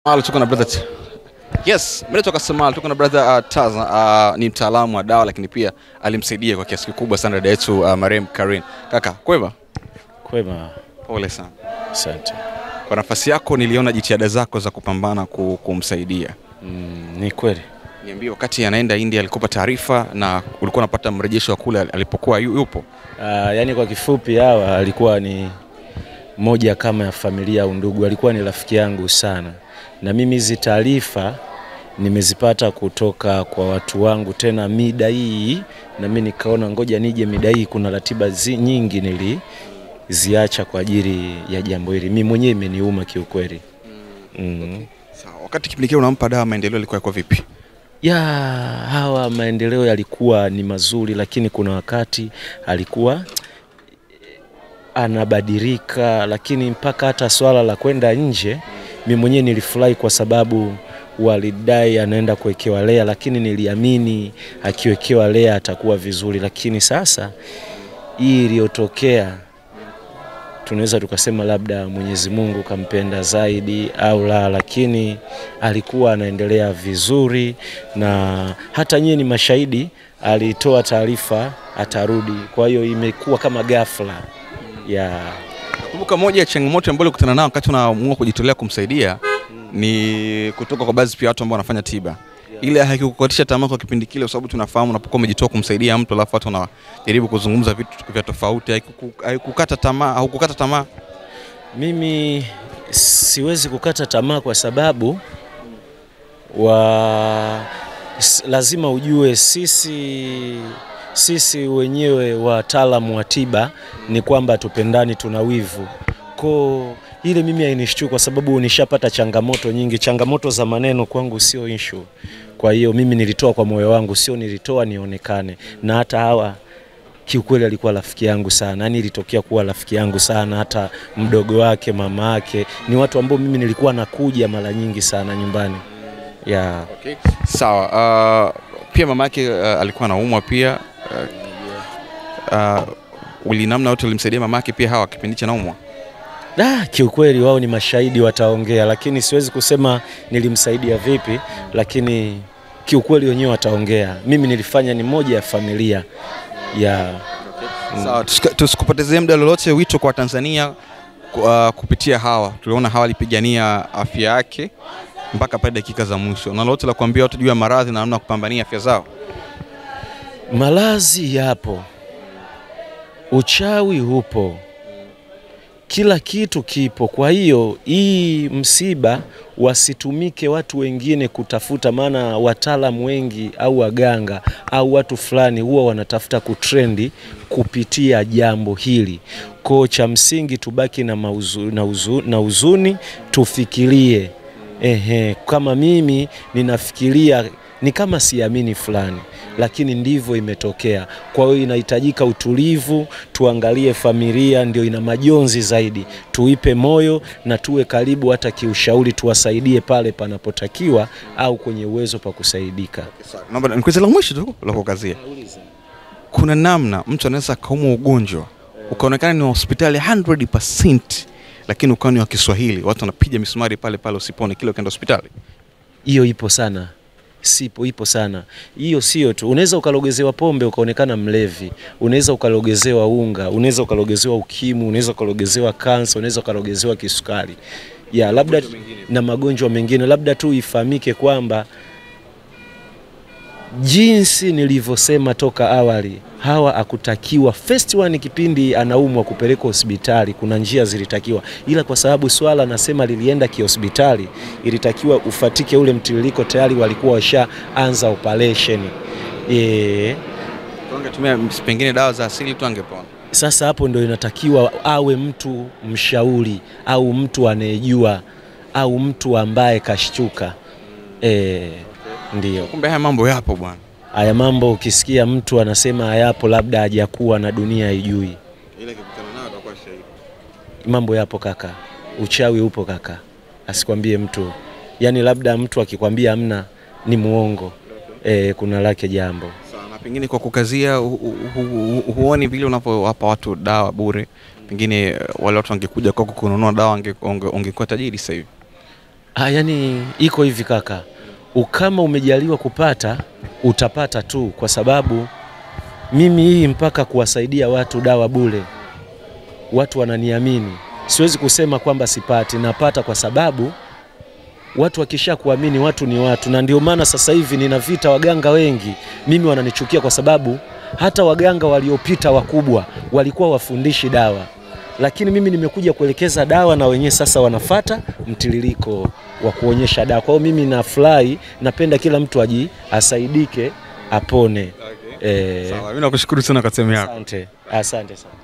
Tuko na brother Yes, mimi natoka Somalia. Tuko na brother Taz, ni mtaalamu wa dawa lakini pia alimsaidia kwa kiasi kikubwa sana dada yetu Marem Karin. Kaka, kwema? Kwema. Pole sana. Asante. Kwa nafasi yako niliona jitihada zako za kupambana kumsaidia. Ni kweli. Niambie, wakati anaenda India alikupa taarifa na ulikuwa unapata mrejesho wa kule alipokuwa yupo? Yani kwa kifupi Hawa alikuwa ni moja kama ya familia au ndugu, alikuwa ni rafiki yangu sana. Na mimi hizi taarifa nimezipata kutoka kwa watu wangu tena mida hii, na mimi nikaona ngoja nije mida hii, kuna ratiba nyingi niliziacha kwa ajili ya jambo hili. Mimi mwenyewe imeniuma kiukweli. Okay. Sawa. Wakati kipindi kile unampa dawa, maendeleo yalikuwa vipi? Hawa maendeleo yalikuwa ni mazuri, lakini kuna wakati alikuwa anabadilika, lakini mpaka hata swala la kwenda nje mimi mwenyewe nilifurahi kwa sababu walidai anaenda kuwekewa lea, lakini niliamini akiwekewa lea atakuwa vizuri. Lakini sasa hii iliyotokea tunaweza tukasema labda Mwenyezi Mungu kampenda zaidi au la, lakini alikuwa anaendelea vizuri, na hata nyinyi ni mashahidi, alitoa taarifa atarudi. Kwa hiyo imekuwa kama ghafla. Kumbuka moja ya changamoto ambayo ulikutana nayo wakati unaamua kujitolea kumsaidia ni kutoka kwa baadhi ya watu ambao wanafanya tiba. Ile haikukukatisha tamaa kwa kipindi kile, kwa sababu tunafahamu unapokuwa umejitoa kumsaidia mtu alafu watu wanajaribu kuzungumza vitu vya tofauti, haikukata tamaa? Mimi siwezi kukata tamaa kwa sababu lazima ujue sisi wenyewe wataalamu wa tiba ni kwamba tupendani, tuna wivu. Kwa ile mimi hainishtua kwa sababu nishapata changamoto nyingi. Changamoto za maneno kwangu sio issue. Kwa hiyo mimi nilitoa kwa moyo wangu, sio nilitoa nionekane. Na hata Hawa kiukweli alikuwa rafiki yangu sana. Yaani ilitokea kuwa rafiki yangu sana, hata mdogo wake, mama yake, ni watu ambao mimi nilikuwa nakuja mara nyingi sana nyumbani. Okay. Sawa. Pia mama yake alikuwa anaumwa pia. Ulinamna wote ulimsaidia mama yake pia Hawa kipindi cha naumwa? Kiukweli wao ni mashahidi, wataongea, lakini siwezi kusema nilimsaidia vipi, lakini kiukweli wenyewe wataongea. Mimi nilifanya ni moja ya familia. Sawa, tusikupotezee muda. Lolote wito kwa Tanzania kupitia Hawa? Tuliona Hawa alipigania afya yake mpaka pale dakika za mwisho. Na lolote la kuambia watu juu ya maradhi na namna kupambania afya zao? Malazi yapo, uchawi upo, kila kitu kipo. Kwa hiyo hii msiba wasitumike watu wengine kutafuta, maana wataalamu wengi au waganga au watu fulani huwa wanatafuta kutrendi kupitia jambo hili. Kwa cha msingi tubaki na huzuni, tufikirie. Kama mimi ninafikiria ni kama siamini fulani, lakini ndivyo imetokea. Kwa hiyo inahitajika utulivu, tuangalie familia ndio ina majonzi zaidi, tuipe moyo na tuwe karibu hata kiushauri, tuwasaidie pale panapotakiwa au kwenye uwezo pa kusaidika. Naomba nikuulize la mwisho tu la kukazia. Kuna namna mtu anaweza kaumwa ugonjwa ukaonekana ni hospitali 100%, lakini ukawa ni wa Kiswahili, watu wanapiga misumari pale usipone kile ukaenda hospitali? Hiyo ipo sana. Ipo sana. Hiyo sio tu. Unaweza ukalogezewa pombe ukaonekana mlevi, unaweza ukalogezewa unga, unaweza ukalogezewa ukimwi, unaweza ukalogezewa kansa, unaweza ukalogezewa kisukari. Labda na magonjwa mengine. Labda tu ifahamike kwamba jinsi nilivyosema toka awali, Hawa akutakiwa first one kipindi anaumwa kupeleka hospitali, kuna njia zilitakiwa, ila kwa sababu swala nasema lilienda kihospitali, ilitakiwa ufatike ule mtiririko, tayari walikuwa washaanza operation. Tungetumia pengine dawa za asili tu angepona. Sasa hapo ndio inatakiwa awe mtu mshauri au mtu anayejua au mtu ambaye kashtuka. Ndio. Kumbe haya mambo yapo bwana. Haya mambo ukisikia mtu anasema hayapo, labda hajakuwa na dunia haijui. Ile kukutana nao atakuwa shahidi. Mambo yapo kaka. Uchawi upo kaka. Asikwambie mtu. Yaani labda mtu akikwambia hamna ni muongo. Kuna lake jambo. Sawa, na pengine kwa kukazia huoni vile unapowapa watu dawa bure, pengine wale watu wangekuja kwako kununua dawa ungekuwa tajiri sasa hivi? Yani iko hivi kaka, kama umejaliwa kupata utapata tu, kwa sababu mimi hii mpaka kuwasaidia watu dawa bure, watu wananiamini. Siwezi kusema kwamba sipati, napata, kwa sababu watu wakisha kuamini, watu ni watu. Na ndio maana sasa hivi nina vita, waganga wengi mimi wananichukia, kwa sababu hata waganga waliopita wakubwa walikuwa wafundishi dawa, lakini mimi nimekuja kuelekeza dawa na wenyewe sasa wanafata mtiririko wa kuonyesha dawa. Kwa hiyo mimi nafurahi, napenda kila mtu asaidike apone. Okay. Sawa, mimi nakushukuru sana kwa sehemu yako. Asante sana.